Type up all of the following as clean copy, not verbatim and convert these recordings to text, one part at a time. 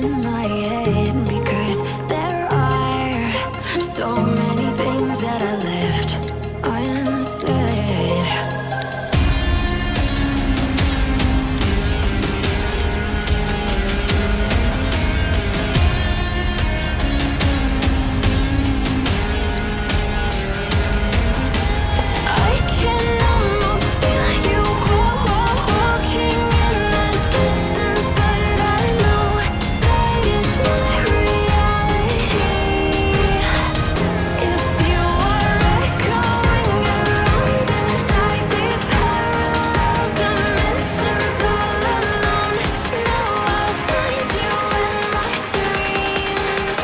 in my head because there are so many things that I left unsaid. I can almost feel you walking in the distance, but I know that is my reality. If you are echoing around inside these parallel dimensions all alone, now I'll find you in my dreams.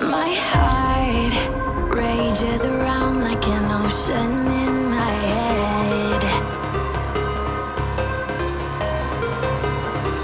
My heart rages around like an ocean in